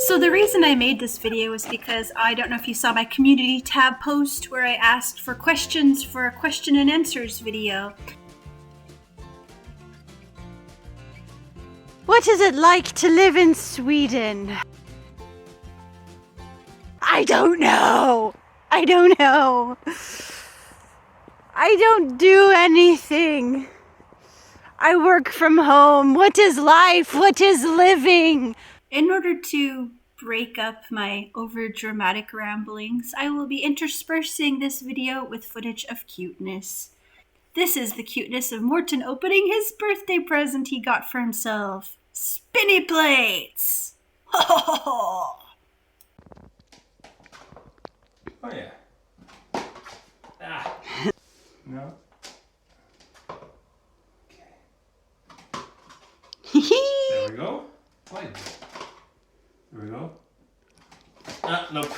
So the reason I made this video is because I don't know if you saw my community tab post where I asked for questions for a question and answers video. What is it like to live in Sweden? I don't know. I don't do anything. I work from home. What is life? What is living? In order to break up my over-dramatic ramblings, I will be interspersing this video with footage of cuteness. This is the cuteness of Morten opening his birthday present he got for himself. Spinny plates! Ho ho ho ho! Oh yeah. Ah. No. Okay. There we go. Wait. There we go. Ah, nope.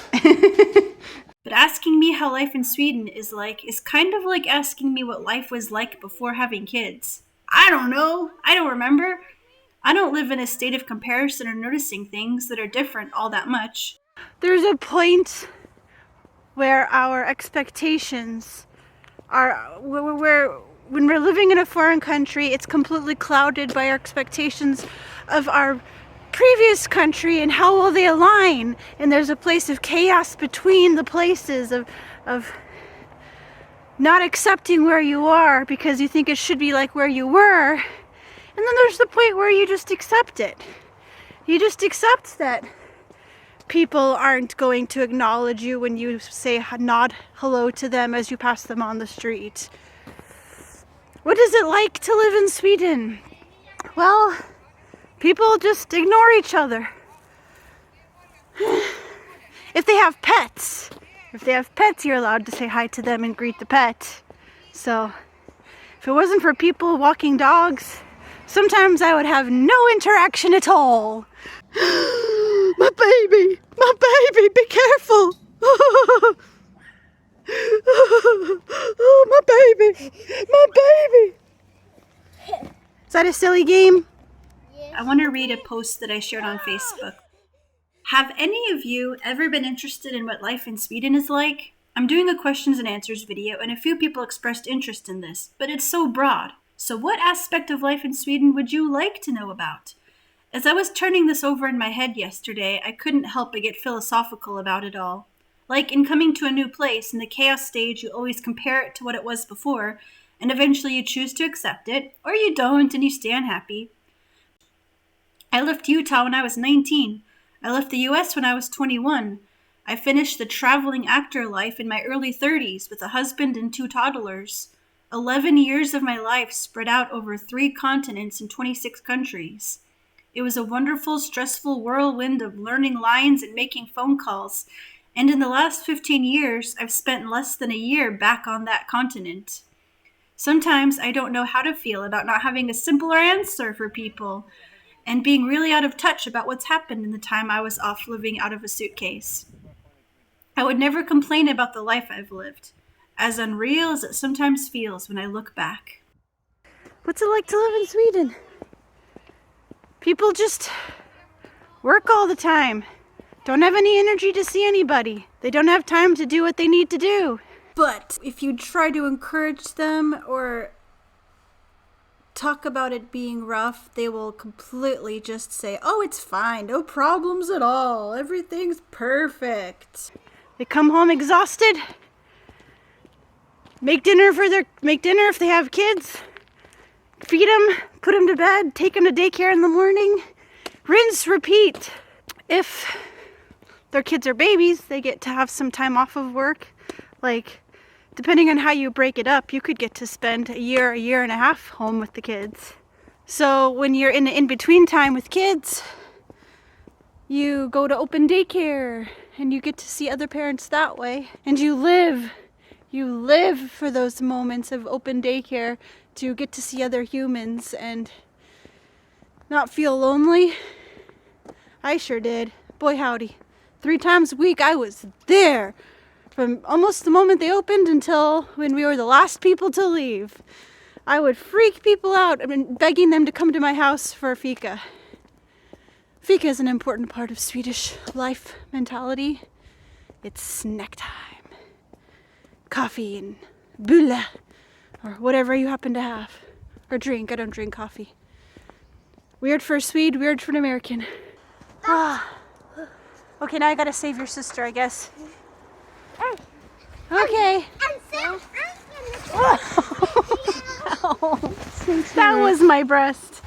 But asking me how life in Sweden is kind of like asking me what life was like before having kids. I don't know. I don't remember. I don't live in a state of comparison or noticing things that are different all that much. There's a point where our expectations are, when we're living in a foreign country, it's completely clouded by our expectations of our previous country and how will they align. And there's a place of chaos between the places of not accepting where you are because you think it should be like where you were. And then there's the point where you just accept it. You just accept that people aren't going to acknowledge you when you nod hello to them as you pass them on the street. What is it like to live in Sweden? Well, people just ignore each other. If they have pets, you're allowed to say hi to them and greet the pet. So, if it wasn't for people walking dogs, sometimes I would have no interaction at all. My baby, be careful. Oh, my baby. Is that a silly game? I want to read a post that I shared on Facebook. Have any of you ever been interested in what life in Sweden is like? I'm doing a questions and answers video and a few people expressed interest in this, but it's so broad. So what aspect of life in Sweden would you like to know about? As I was turning this over in my head yesterday, I couldn't help but get philosophical about it all. Like in coming to a new place, in the chaos stage, you always compare it to what it was before, and eventually you choose to accept it, or you don't and you stay unhappy. I left Utah when I was 19. I left the US when I was 21. I finished the traveling actor life in my early 30s with a husband and 2 toddlers. 11 years of my life spread out over 3 continents and 26 countries. It was a wonderful, stressful whirlwind of learning lines and making phone calls. And in the last 15 years, I've spent less than a year back on that continent. Sometimes I don't know how to feel about not having a simpler answer for people and being really out of touch about what's happened in the time I was off living out of a suitcase. I would never complain about the life I've lived, as unreal as it sometimes feels when I look back. What's it like to live in Sweden? People just work all the time. Don't have any energy to see anybody. They don't have time to do what they need to do. But if you try to encourage them or talk about it being rough, they will completely just say, oh, it's fine, no problems at all, everything's perfect. They come home exhausted, make dinner if they have kids, feed them, put them to bed, take them to daycare in the morning, rinse, repeat. If their kids are babies, they get to have some time off of work. Like, depending on how you break it up, you could get to spend a year and a half home with the kids. So when you're in the in-between time with kids, you go to open daycare and you get to see other parents that way. And you live for those moments of open daycare to get to see other humans and not feel lonely. I sure did. Boy howdy. 3 times a week I was there. From almost the moment they opened until when we were the last people to leave. I would freak people out, begging them to come to my house for a fika. fika is an important part of Swedish life mentality. It's snack time. Coffee and bulle, or whatever you happen to have. Or drink. I don't drink coffee. Weird for a Swede, weird for an American. Ah. Okay, now I gotta save your sister, I guess. Okay. That was my breast.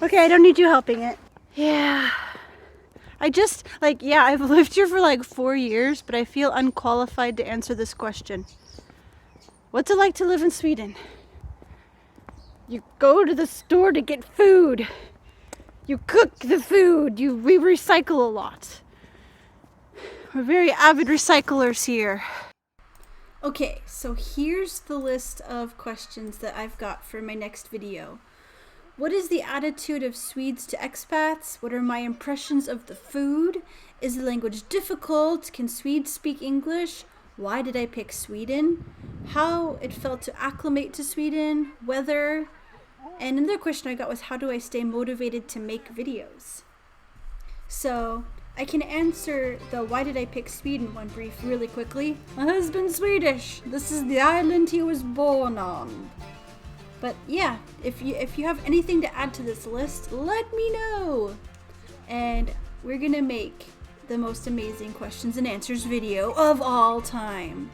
Okay, I don't need you helping it. Yeah. I've lived here for like 4 years, but I feel unqualified to answer this question. What's it like to live in Sweden? You go to the store to get food. You cook the food. We recycle a lot. We're very avid recyclers here. Okay, so here's the list of questions that I've got for my next video. What is the attitude of Swedes to expats? What are my impressions of the food? Is the language difficult? Can Swedes speak English? Why did I pick Sweden? How it felt to acclimate to Sweden? Weather? And another question I got was, how do I stay motivated to make videos? So I can answer the why did I pick Sweden one brief really quickly. My husband's Swedish. This is the island he was born on. But yeah, if you have anything to add to this list, let me know. And we're gonna make the most amazing questions and answers video of all time.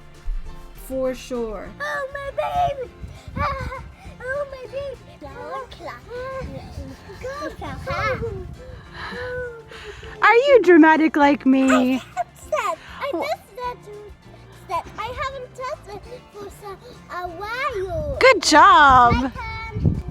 For sure. Oh, my baby! Oh, my baby! Are you dramatic like me? I missed that. I haven't touched it for a while. Good job. My turn.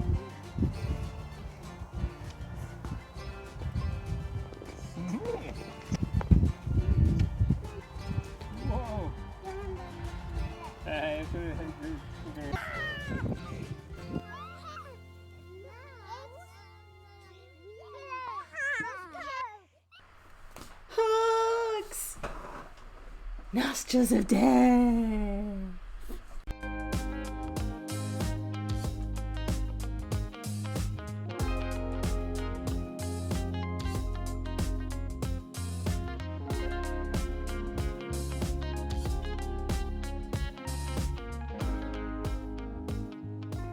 Hugs. Nostrils of death.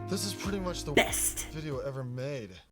This is pretty much the Best. video ever made.